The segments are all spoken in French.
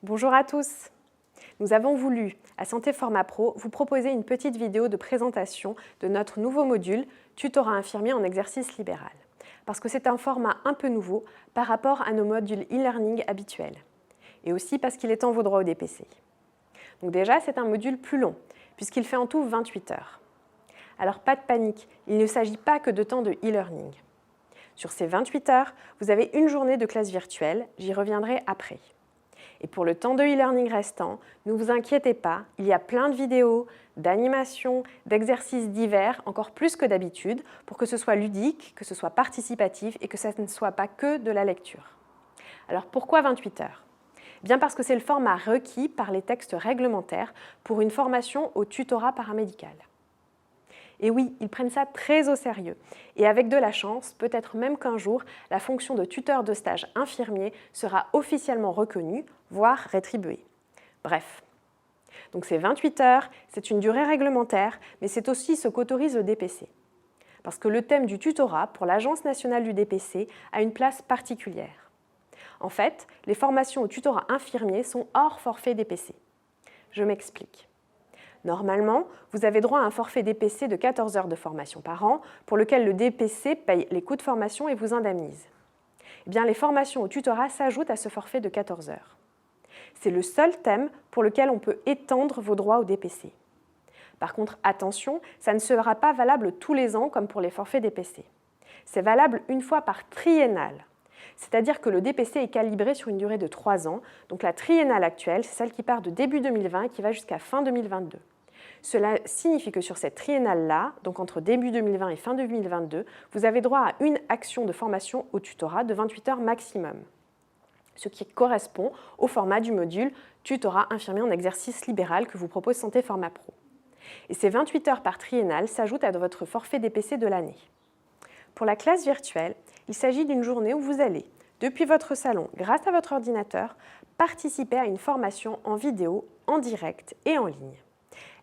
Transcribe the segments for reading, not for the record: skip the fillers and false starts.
Bonjour à tous. Nous avons voulu, à Santé Format Pro, vous proposer une petite vidéo de présentation de notre nouveau module Tutorat infirmier en exercice libéral, parce que c'est un format un peu nouveau par rapport à nos modules e-learning habituels, et aussi parce qu'il étend vos droits au DPC. Donc déjà, c'est un module plus long, puisqu'il fait en tout 28 heures. Alors pas de panique, il ne s'agit pas que de temps de e-learning. Sur ces 28 heures, vous avez une journée de classe virtuelle, j'y reviendrai après. Et pour le temps de e-learning restant, ne vous inquiétez pas, il y a plein de vidéos, d'animations, d'exercices divers, encore plus que d'habitude, pour que ce soit ludique, que ce soit participatif et que ça ne soit pas que de la lecture. Alors pourquoi 28 heures ? Bien parce que c'est le format requis par les textes réglementaires pour une formation au tutorat paramédical. Et oui, ils prennent ça très au sérieux. Et avec de la chance, peut-être même qu'un jour, la fonction de tuteur de stage infirmier sera officiellement reconnue, voire rétribuée. Bref. Donc c'est 28 heures, c'est une durée réglementaire, mais c'est aussi ce qu'autorise le DPC. Parce que le thème du tutorat pour l'Agence nationale du DPC a une place particulière. En fait, les formations au tutorat infirmier sont hors forfait DPC. Je m'explique. Normalement, vous avez droit à un forfait DPC de 14 heures de formation par an, pour lequel le DPC paye les coûts de formation et vous indemnise. Eh bien, les formations au tutorat s'ajoutent à ce forfait de 14 heures. C'est le seul thème pour lequel on peut étendre vos droits au DPC. Par contre, attention, ça ne sera pas valable tous les ans comme pour les forfaits DPC. C'est valable une fois par triennale. C'est-à-dire que le DPC est calibré sur une durée de 3 ans, donc la triennale actuelle, c'est celle qui part de début 2020 et qui va jusqu'à fin 2022. Cela signifie que sur cette triennale-là, donc entre début 2020 et fin 2022, vous avez droit à une action de formation au tutorat de 28 heures maximum, ce qui correspond au format du module Tutorat infirmier en exercice libéral que vous propose Santé Format Pro. Et ces 28 heures par triennale s'ajoutent à votre forfait DPC de l'année. Pour la classe virtuelle, il s'agit d'une journée où vous allez, depuis votre salon, grâce à votre ordinateur, participer à une formation en vidéo, en direct et en ligne.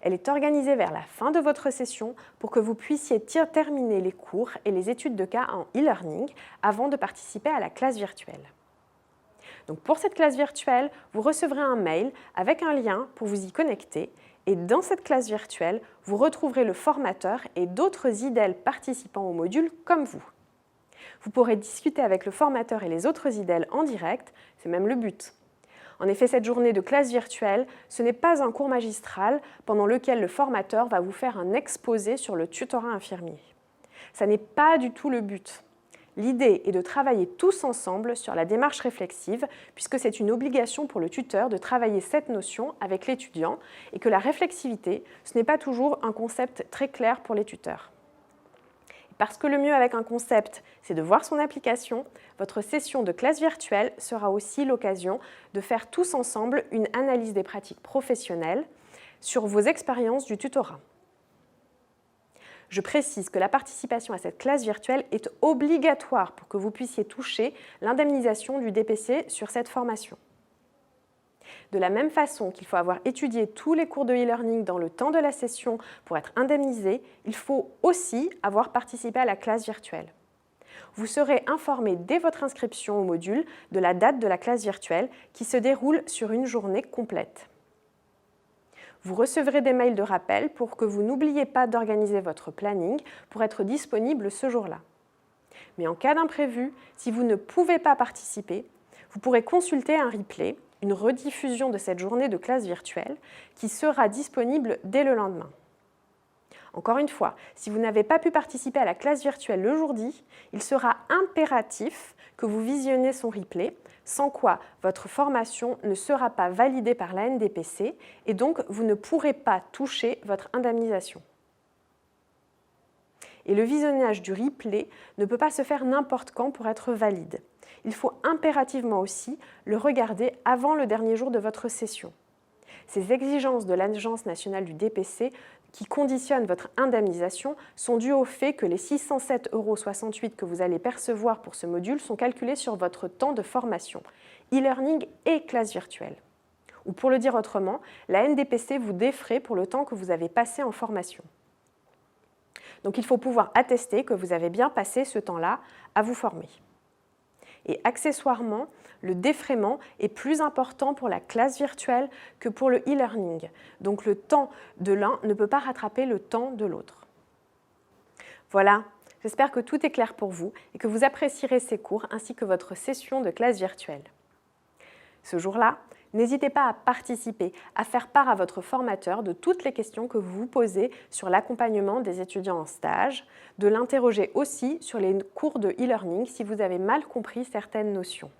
Elle est organisée vers la fin de votre session pour que vous puissiez terminer les cours et les études de cas en e-learning avant de participer à la classe virtuelle. Donc pour cette classe virtuelle, vous recevrez un mail avec un lien pour vous y connecter et dans cette classe virtuelle, vous retrouverez le formateur et d'autres IDEL participants au module comme vous. Vous pourrez discuter avec le formateur et les autres IDEL en direct, c'est même le but. En effet, cette journée de classe virtuelle, ce n'est pas un cours magistral pendant lequel le formateur va vous faire un exposé sur le tutorat infirmier. Ça n'est pas du tout le but. L'idée est de travailler tous ensemble sur la démarche réflexive, puisque c'est une obligation pour le tuteur de travailler cette notion avec l'étudiant et que la réflexivité, ce n'est pas toujours un concept très clair pour les tuteurs. Parce que le mieux avec un concept, c'est de voir son application, votre session de classe virtuelle sera aussi l'occasion de faire tous ensemble une analyse des pratiques professionnelles sur vos expériences du tutorat. Je précise que la participation à cette classe virtuelle est obligatoire pour que vous puissiez toucher l'indemnisation du DPC sur cette formation. De la même façon qu'il faut avoir étudié tous les cours de e-learning dans le temps de la session pour être indemnisé, il faut aussi avoir participé à la classe virtuelle. Vous serez informé dès votre inscription au module de la date de la classe virtuelle qui se déroule sur une journée complète. Vous recevrez des mails de rappel pour que vous n'oubliez pas d'organiser votre planning pour être disponible ce jour-là. Mais en cas d'imprévu, si vous ne pouvez pas participer, vous pourrez consulter un replay, une rediffusion de cette journée de classe virtuelle qui sera disponible dès le lendemain. Encore une fois, si vous n'avez pas pu participer à la classe virtuelle le jour dit, il sera impératif que vous visionnez son replay, sans quoi votre formation ne sera pas validée par la NDPC et donc vous ne pourrez pas toucher votre indemnisation. Et le visionnage du replay ne peut pas se faire n'importe quand pour être valide. Il faut impérativement aussi le regarder avant le dernier jour de votre session. Ces exigences de l'Agence nationale du DPC qui conditionnent votre indemnisation sont dues au fait que les 607,68 € que vous allez percevoir pour ce module sont calculés sur votre temps de formation, e-learning et classe virtuelle. Ou pour le dire autrement, la NDPC vous défraie pour le temps que vous avez passé en formation. Donc il faut pouvoir attester que vous avez bien passé ce temps-là à vous former. Et accessoirement, le défraiement est plus important pour la classe virtuelle que pour le e-learning. Donc le temps de l'un ne peut pas rattraper le temps de l'autre. Voilà, j'espère que tout est clair pour vous et que vous apprécierez ces cours ainsi que votre session de classe virtuelle. Ce jour-là, n'hésitez pas à participer, à faire part à votre formateur de toutes les questions que vous vous posez sur l'accompagnement des étudiants en stage, de l'interroger aussi sur les cours de e-learning si vous avez mal compris certaines notions.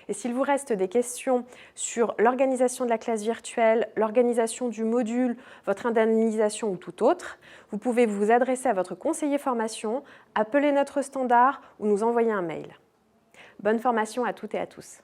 Et s'il vous reste des questions sur l'organisation de la classe virtuelle, l'organisation du module, votre indemnisation ou tout autre, vous pouvez vous adresser à votre conseiller formation, appeler notre standard ou nous envoyer un mail. Bonne formation à toutes et à tous.